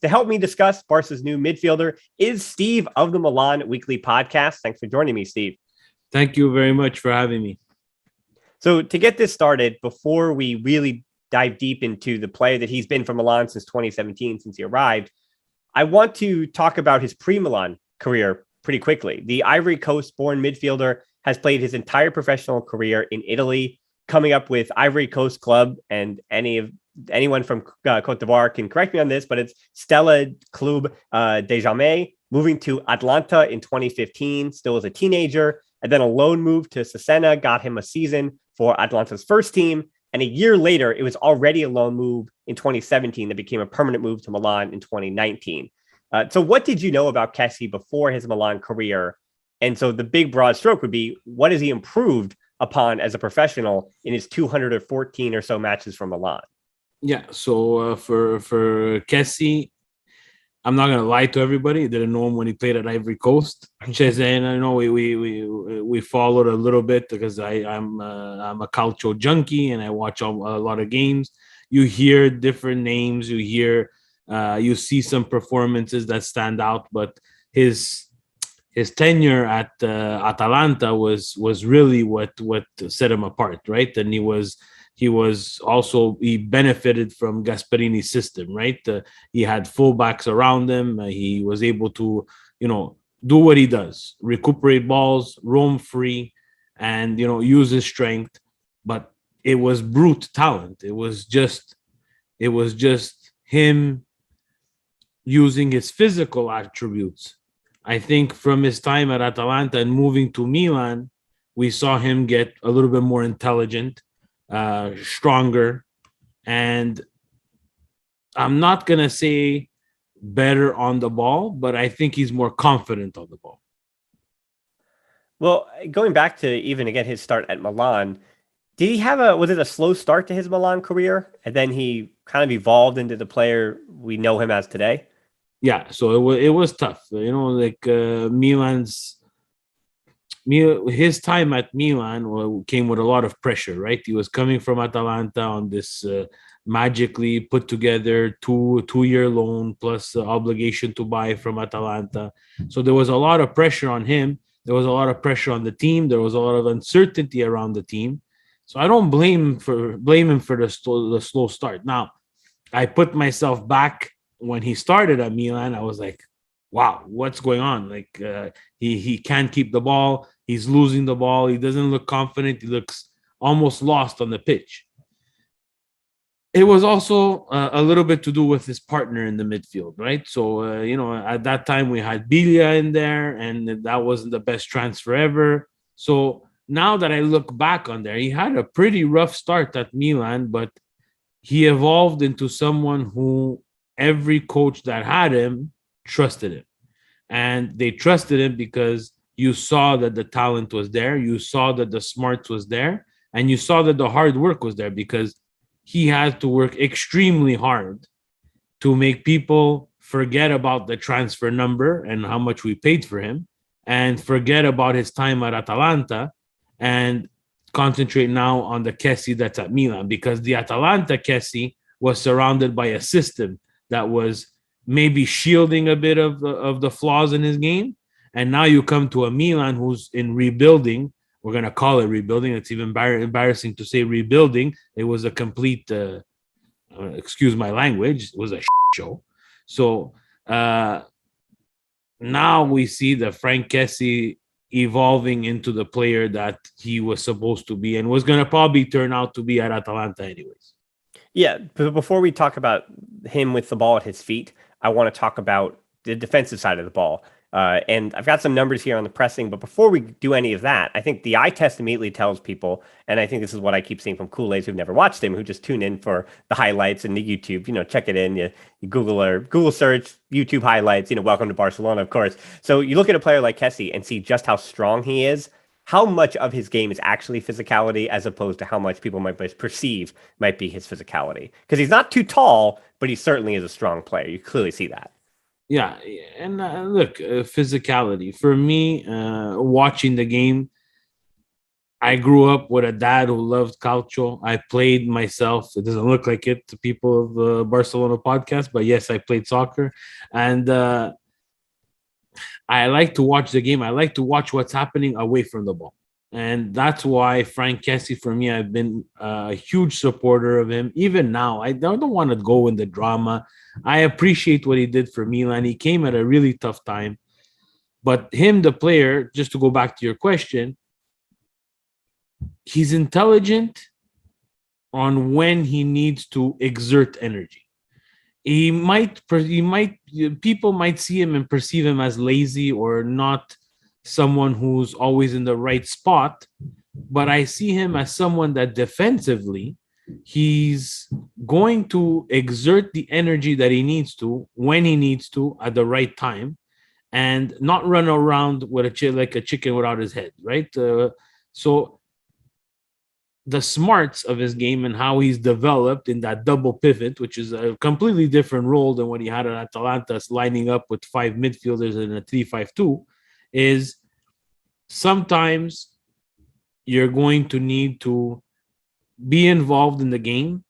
To help me discuss Barca's new midfielder is Steve of the Milan Weekly Podcast. Thanks for joining me, Steve. Thank you very much for having me. So to get this started, before we really dive deep into the player that he's been for Milan since 2017, since he arrived, I want to talk about his pre-Milan career pretty quickly. The Ivory Coast-born midfielder has played his entire professional career in Italy, coming up with Ivory Coast Club, and anyone from Côte d'Ivoire can correct me on this, but it's Stella Club de Jamais, moving to Atalanta in 2015, still as a teenager, and then a loan move to Cesena got him a season for Atalanta's first team. And a year later, it was already a loan move in 2017 that became a permanent move to Milan in 2019. So what did you know about Kessie before his Milan career? And so the big broad stroke would be, what has he improved upon as a professional in his 214 or so matches for Milan? Yeah, so for Kessie, I'm not gonna lie to everybody. Didn't know him when he played at Ivory Coast. And I know we followed a little bit because I'm a Calcio junkie and I watch a lot of games. You hear different names. You see some performances that stand out, but his tenure at Atalanta was really what set him apart, right? And he benefited from Gasperini's system, right? He had fullbacks around him. He was able to, do what he does, recuperate balls, roam free, and, use his strength. But it was brute talent. It was just him using his physical attributes. I think from his time at Atalanta and moving to Milan, we saw him get a little bit more intelligent, stronger, and I'm not gonna say better on the ball, but I think he's more confident on the ball. Well, going back to even again his start at Milan, did he was it a slow start to his Milan career, and then he kind of evolved into the player we know him as today? Yeah, so it was tough, his time at Milan came with a lot of pressure, right? He was coming from Atalanta on this magically put together two-year loan plus obligation to buy from Atalanta. So there was a lot of pressure on him. There was a lot of pressure on the team. There was a lot of uncertainty around the team. So I don't blame him for the slow start. Now, I put myself back when he started at Milan. I was like, wow, what's going on? Like he can't keep the ball. He's losing the ball. He doesn't look confident. He looks almost lost on the pitch. It was also a little bit to do with his partner in the midfield, right? So, at that time we had Biglia in there, and that wasn't the best transfer ever. So now that I look back on there, he had a pretty rough start at Milan, but he evolved into someone who every coach that had him trusted him. And they trusted him because you saw that the talent was there, you saw that the smarts was there, and you saw that the hard work was there, because he had to work extremely hard to make people forget about the transfer number and how much we paid for him, and forget about his time at Atalanta and concentrate now on the Kessie that's at Milan, because the Atalanta Kessie was surrounded by a system that was maybe shielding a bit of the flaws in his game. And now you come to a Milan who's in rebuilding. We're going to call it rebuilding. It's even embarrassing to say rebuilding. It was a complete, excuse my language, it was a show. So now we see the Franck Kessie evolving into the player that he was supposed to be and was going to probably turn out to be at Atalanta anyways. Yeah, but before we talk about him with the ball at his feet, I want to talk about the defensive side of the ball. And I've got some numbers here on the pressing, but before we do any of that, I think the eye test immediately tells people, and I think this is what I keep seeing from Kool-Aids who've never watched him, who just tune in for the highlights and the YouTube, check it in, you Google search, YouTube highlights, welcome to Barcelona, of course. So you look at a player like Kessie and see just how strong he is, how much of his game is actually physicality as opposed to how much people might perceive might be his physicality. Because he's not too tall, but he certainly is a strong player. You clearly see that. Yeah, and look, physicality. For me, watching the game, I grew up with a dad who loved calcio. I played myself. It doesn't look like it to people of the Barcelona podcast, but yes, I played soccer. And I like to watch the game. I like to watch what's happening away from the ball. And that's why Franck Kessie, for me, I've been a huge supporter of him. Even now, I don't want to go in the drama. I appreciate what he did for Milan. He came at a really tough time. But him, the player, just to go back to your question, he's intelligent on when he needs to exert energy. People might see him and perceive him as lazy or not someone who's always in the right spot, but I see him as someone that defensively he's going to exert the energy that he needs to when he needs to at the right time, and not run around with like a chicken without his head, right? So the smarts of his game and how he's developed in that double pivot, which is a completely different role than what he had at Atalanta, lining up with 5 midfielders in a 3-5-2, is sometimes you're going to need to be involved in the game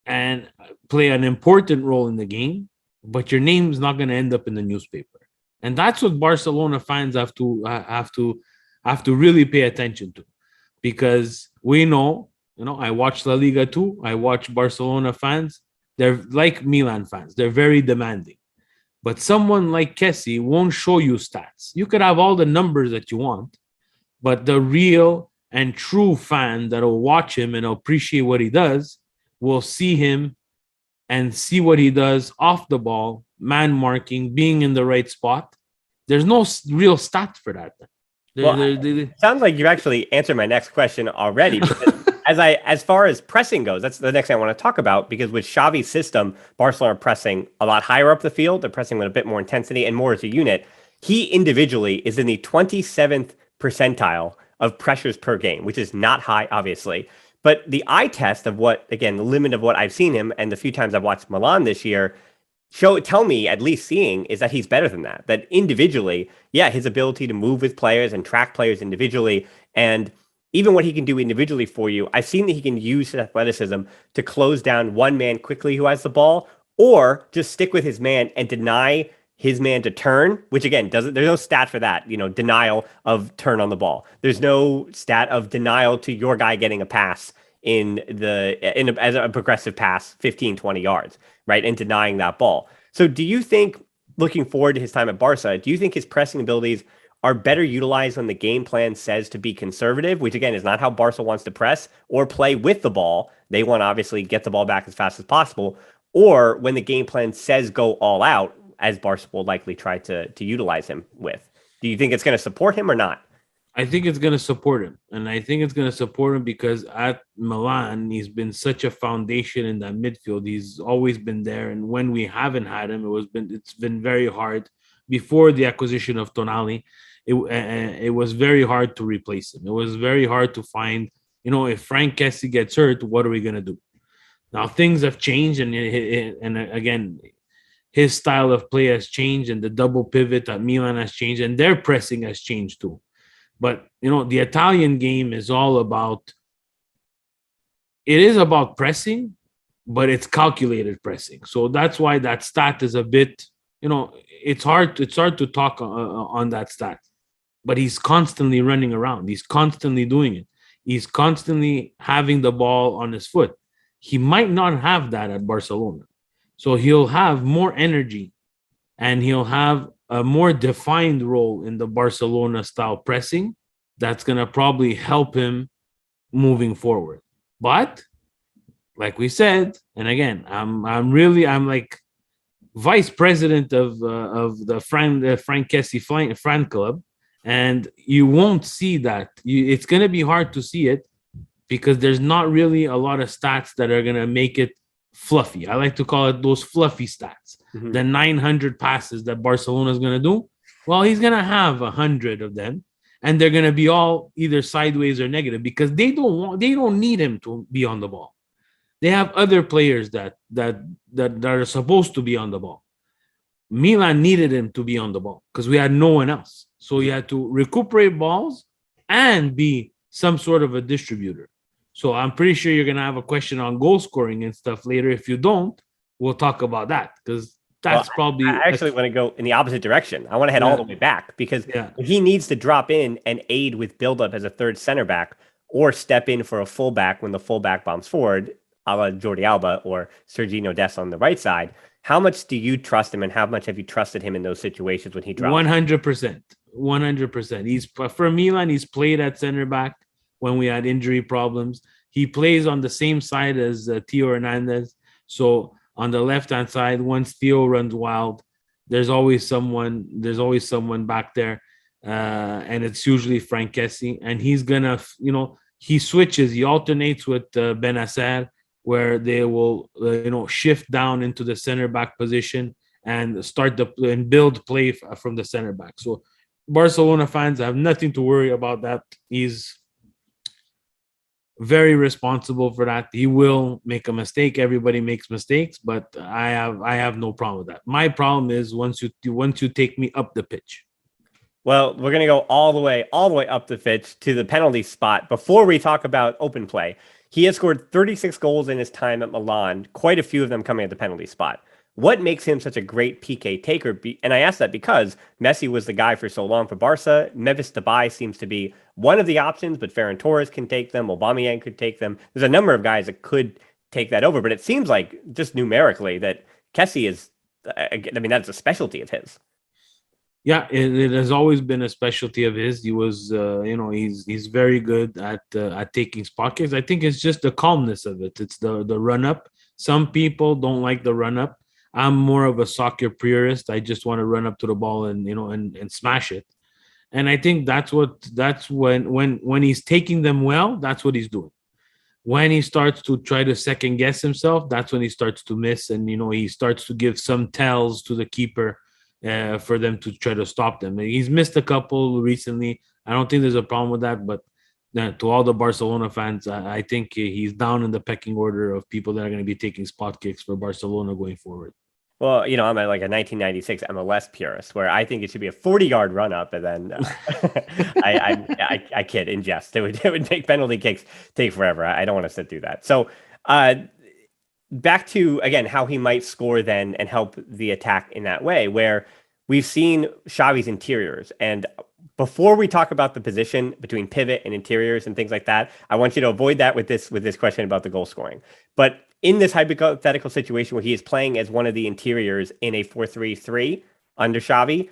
and play an important role in the game, but your name's not going to end up in the newspaper. And that's what Barcelona fans have to really pay attention to. Because we know, I watch La Liga too. I watch Barcelona fans. They're like Milan fans. They're very demanding. But someone like Kessie won't show you stats. You could have all the numbers that you want, but the real and true fan that will watch him and appreciate what he does will see him and see what he does off the ball, man marking, being in the right spot. There's no real stats for that. It sounds like you actually answered my next question already. As far as pressing goes, that's the next thing I want to talk about, because with Xavi's system, Barcelona are pressing a lot higher up the field. They're pressing with a bit more intensity and more as a unit. He individually is in the 27th percentile of pressures per game, which is not high, obviously. But the eye test of the limit of what I've seen him and the few times I've watched Milan this year, tell me, at least seeing, is that he's better than that. That individually, his ability to move with players and track players individually, and even what he can do individually for you, I've seen that he can use his athleticism to close down one man quickly who has the ball, or just stick with his man and deny his man to turn, which again, there's no stat for that, denial of turn on the ball. There's no stat of denial to your guy getting a pass as a progressive pass, 15, 20 yards, right? And denying that ball. So do you think, looking forward to his time at Barca, do you think his pressing abilities are better utilized when the game plan says to be conservative, which again is not how Barca wants to press or play with the ball? They want to obviously get the ball back as fast as possible. Or when the game plan says go all out, as Barca will likely try to utilize him with. Do you think it's going to support him or not? I think it's going to support him. And I think it's going to support him because at Milan, he's been such a foundation in that midfield. He's always been there. And when we haven't had him, it's been very hard. Before the acquisition of Tonali, it was very hard to replace him. It was very hard to find, if Franck Kessie gets hurt, what are we going to do? Now, things have changed. And again, his style of play has changed, and the double pivot at Milan has changed, and their pressing has changed too. But, the Italian game is all about, it is about pressing, but it's calculated pressing. So that's why that stat is a bit, it's hard to talk on that stat. But he's constantly running around. He's constantly doing it. He's constantly having the ball on his foot. He might not have that at Barcelona. So he'll have more energy and he'll have a more defined role in the Barcelona style pressing that's going to probably help him moving forward. But like we said, and again, I'm like vice president of the Franck Kessie fan club, and you won't see that. It's going to be hard to see it because there's not really a lot of stats that are going to make it fluffy. I like to call it those fluffy stats. Mm-hmm. The 900 passes that Barcelona is going to do, well, he's going to have 100 of them, and they're going to be all either sideways or negative because they don't need him to be on the ball. They have other players that are supposed to be on the ball. Milan needed him to be on the ball because we had no one else. So you had to recuperate balls and be some sort of a distributor. So I'm pretty sure you're going to have a question on goal scoring and stuff later. If you don't, we'll talk about that, because that's probably... I actually want to go in the opposite direction. I want to head all the way back, because he needs to drop in and aid with buildup as a third center back, or step in for a fullback when the fullback bombs forward, a la Jordi Alba or Sergiño Dest on the right side. How much do you trust him, and how much have you trusted him in those situations when he drops? 100%. 100%. For Milan, he's played at center back when we had injury problems. He plays on the same side as Theo Hernandez. So on the left-hand side, once Theo runs wild, there's always someone back there. And it's usually Franck Kessie. And he's gonna, he switches, he alternates with Benacer, where they will, shift down into the center back position and and build play from the center back. So Barcelona fans have nothing to worry about that. He's very responsible for that. He will make a mistake. Everybody makes mistakes, but I have no problem with that. My problem is once you take me up the pitch. Well, we're going to go all the way up the pitch to the penalty spot. Before we talk about open play, he has scored 36 goals in his time at Milan, quite a few of them coming at the penalty spot. What makes him such a great PK taker? And I ask that because Messi was the guy for so long for Barca. Memphis Depay seems to be one of the options, but Ferran Torres can take them. Aubameyang could take them. There's a number of guys that could take that over, but it seems like just numerically that Kessie is, that's a specialty of his. Yeah, it has always been a specialty of his. He was, he's very good at taking spot kicks. I think it's just the calmness of it. It's the run up. Some people don't like the run up. I'm more of a soccer purist. I just want to run up to the ball and smash it. And I think that's when he's taking them well, that's what he's doing. When he starts to try to second guess himself, that's when he starts to miss, and he starts to give some tells to the keeper for them to try to stop them. He's missed a couple recently. I don't think there's a problem with that, but to all the Barcelona fans, I think he's down in the pecking order of people that are going to be taking spot kicks for Barcelona going forward. Well, I'm a 1996 MLS purist, where I think it should be a 40-yard run up, and then I kid in jest. It would make penalty kicks take forever. I don't want to sit through that. So back to, again, how he might score then and help the attack in that way, where we've seen Xavi's interiors. And before we talk about the position between pivot and interiors and things like that, I want you to avoid that with this question about the goal scoring. But in this hypothetical situation where he is playing as one of the interiors in a 4-3-3 under Xavi,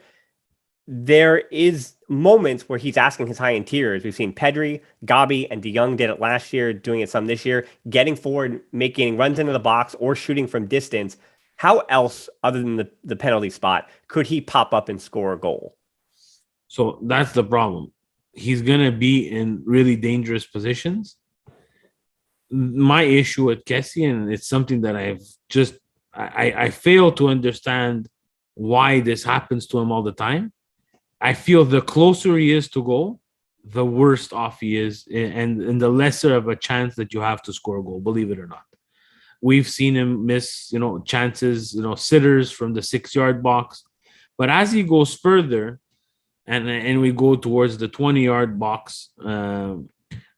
there is moments where he's asking his high interiors. We've seen Pedri, Gabi, and De Jong did it last year, doing it some this year, getting forward, making runs into the box or shooting from distance. How else, other than the penalty spot, could he pop up and score a goal? So that's the problem. He's going to be in really dangerous positions. My issue with Kessie, and it's something that I fail to understand why this happens to him all the time. I feel the closer he is to goal, the worse off he is, and the lesser of a chance that you have to score a goal, believe it or not. We've seen him miss, chances, sitters from the 6-yard box. But as he goes further and we go towards the 20-yard box,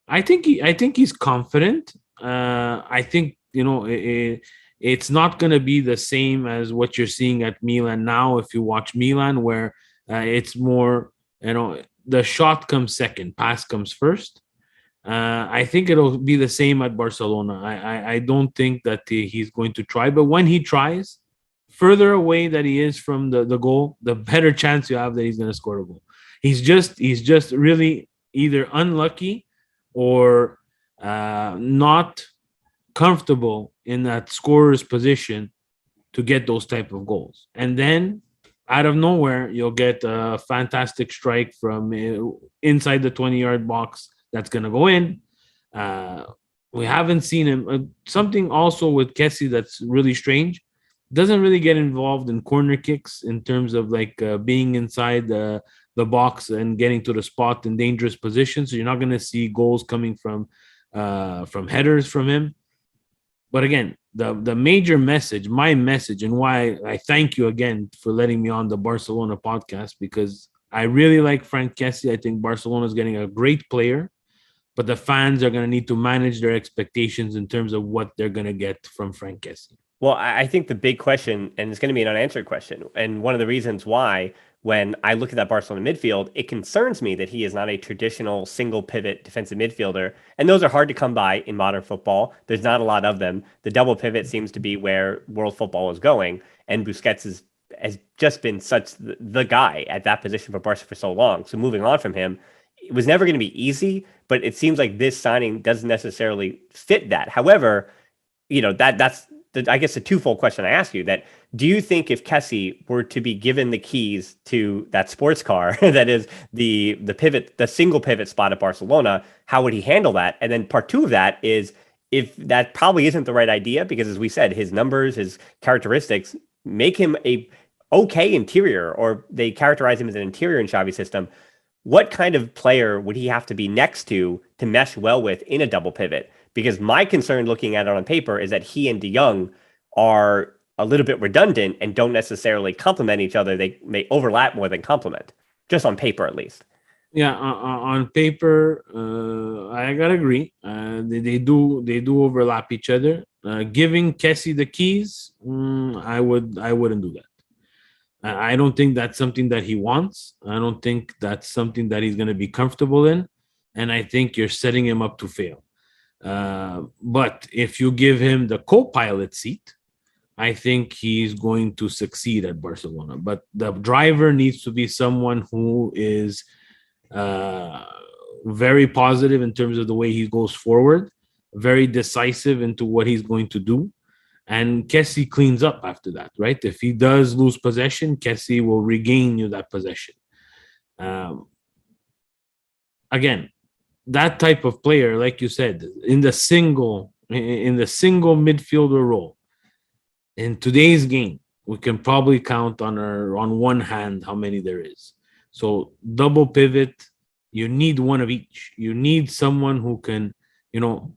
I think he's confident. I think, it's not going to be the same as what you're seeing at Milan now. If you watch Milan, where it's more, the shot comes second, pass comes first. I think it'll be the same at Barcelona. I don't think that he's going to try, but when he tries, further away that he is from the goal, the better chance you have that he's going to score a goal. He's just really either unlucky or not comfortable in that scorer's position to get those type of goals. And then out of nowhere, you'll get a fantastic strike from inside the 20-yard box that's going to go in. We haven't seen him. Something also with Kessie that's really strange. Doesn't really get involved in corner kicks in terms of being inside the box and getting to the spot in dangerous positions. So you're not going to see goals coming from headers from him. But again, the major message, my message, and why I thank you again for letting me on the Barcelona podcast, because I really like Franck Kessie. I think Barcelona is getting a great player. but the fans are going to need to manage their expectations in terms of what they're going to get from Franck Kessie. Well, I think the big question, and it's going to be an unanswered question, and one of the reasons why, when I look at that Barcelona midfield, it concerns me that he is not a traditional single pivot defensive midfielder. And those are hard to come by in modern football. There's not a lot of them. The double pivot seems to be where world football is going. And Busquets has just been such the guy at that position for Barca for so long. So moving on from him, it was never going to be easy, but it seems like this signing doesn't necessarily fit that. However, that's I guess a twofold question I ask you: that do you think if Kessie were to be given the keys to that sports car that is the pivot, the single pivot spot at Barcelona, how would he handle that? And then part two of that is, if that probably isn't the right idea, because as we said, his numbers, his characteristics make him a okay interior, or they characterize him as an interior in Xavi's system. What kind of player would he have to be next to mesh well with in a double pivot? Because my concern looking at it on paper is that he and De Jong are a little bit redundant and don't necessarily complement each other. They may overlap more than complement, just on paper at least. Yeah, on paper, I gotta agree. They do overlap each other. Giving Kessie the keys, I wouldn't do that. I don't think that's something that he wants. I don't think that's something that he's going to be comfortable in. And I think you're setting him up to fail. But if you give him the co-pilot seat, I think he's going to succeed at Barcelona. But the driver needs to be someone who is very positive in terms of the way he goes forward, very decisive into what he's going to do. And Kessie cleans up after that, right? If he does lose possession, Kessie will regain you that possession. Again, that type of player, like you said, in the single midfielder role, in today's game, we can probably count on one hand how many there is. So double pivot, you need one of each. You need someone who can,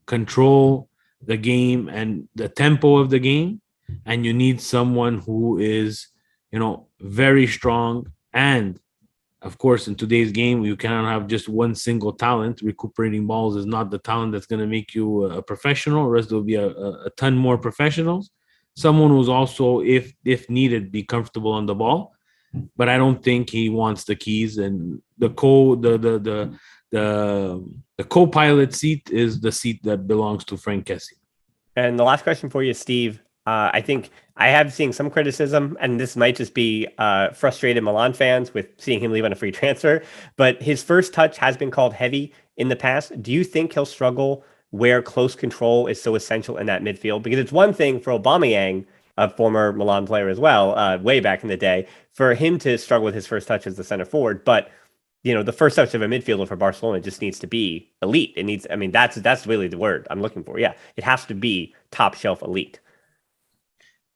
control the game and the tempo of the game, and you need someone who is, very strong. And of course, in today's game, you cannot have just one single talent. Recuperating balls is not the talent that's going to make you a professional, or else there'll be a ton more professionals. Someone who's also, if needed, be comfortable on the ball. But I don't think he wants the keys, and the co-pilot seat is the seat that belongs to Franck Kessie. And the last question for you, Steve. I think I have seen some criticism, and this might just be frustrated Milan fans with seeing him leave on a free transfer, but his first touch has been called heavy in the past. Do you think he'll struggle where close control is so essential in that midfield? Because it's one thing for Aubameyang, a former Milan player as well, way back in the day, for him to struggle with his first touch as the center forward. But, the first touch of a midfielder for Barcelona just needs to be elite. It needs, that's really the word I'm looking for. Yeah, it has to be top shelf elite.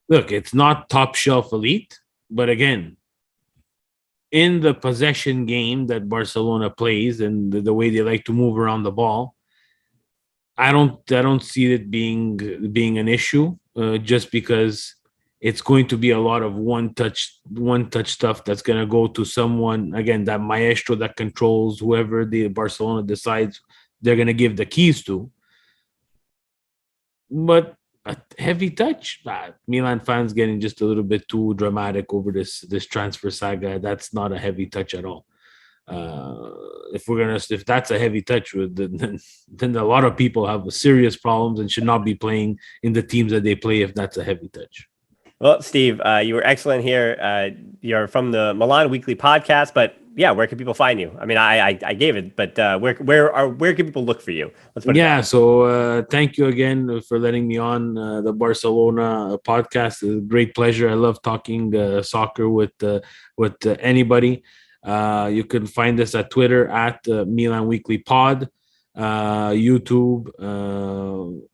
Look, it's not top shelf elite, but again, in the possession game that Barcelona plays and the way they like to move around the ball, I don't see it being an issue, just because it's going to be a lot of one touch stuff that's going to go to someone, again, that maestro that controls whoever the Barcelona decides they're going to give the keys to. But a heavy touch, Milan fans getting just a little bit too dramatic over this transfer saga. That's not a heavy touch at all. If that's a heavy touch, then a lot of people have serious problems and should not be playing in the teams that they play if that's a heavy touch. Well, Steve, you were excellent here. You're from the Milan Weekly Podcast, but yeah, where can people find you? I mean, I gave it, but where can people look for you? Let's put it down. So thank you again for letting me on the Barcelona podcast. It's a great pleasure. I love talking soccer with anybody. You can find us at Twitter at Milan Weekly Pod, YouTube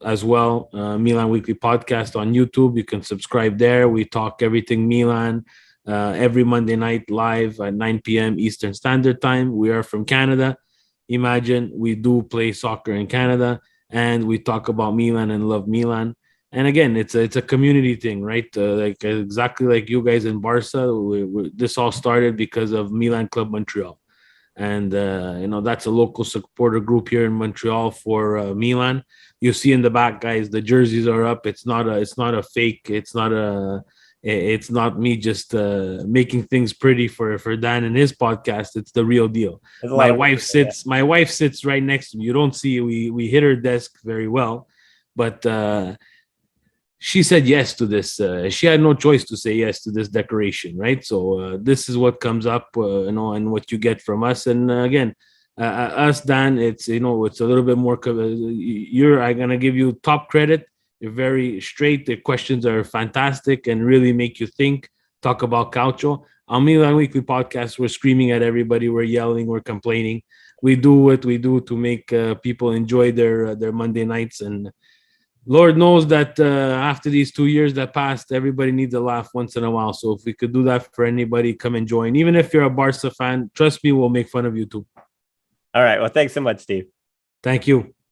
as well. Milan Weekly Podcast on YouTube. You can subscribe there. We talk everything Milan every Monday night live at 9 p.m. Eastern Standard Time. We are from Canada. Imagine we do play soccer in Canada, and we talk about Milan and love Milan. And again, it's a community thing, right? Exactly like you guys in Barca. This all started because of Milan Club Montreal. and that's a local supporter group here in Montreal for Milan. You see in the back, guys, the jerseys are up. It's not a fake. It's not me just making things pretty for Dan and his podcast. It's the real deal. My wife sits right next to me. You don't see, we hit her desk very well, but she said yes to this. She had no choice to say yes to this decoration, right? So this is what comes up, and what you get from us. And again, us, Dan, it's it's a little bit more. I'm gonna give you top credit. You're very straight. The questions are fantastic and really make you think. Talk about Calcio. On Milan Weekly Podcast, we're screaming at everybody. We're yelling. We're complaining. We do what we do to make people enjoy their Monday nights. And Lord knows that after these 2 years that passed, everybody needs a laugh once in a while. So if we could do that for anybody, come and join. Even if you're a Barca fan, trust me, we'll make fun of you too. All right. Well, thanks so much, Steve. Thank you.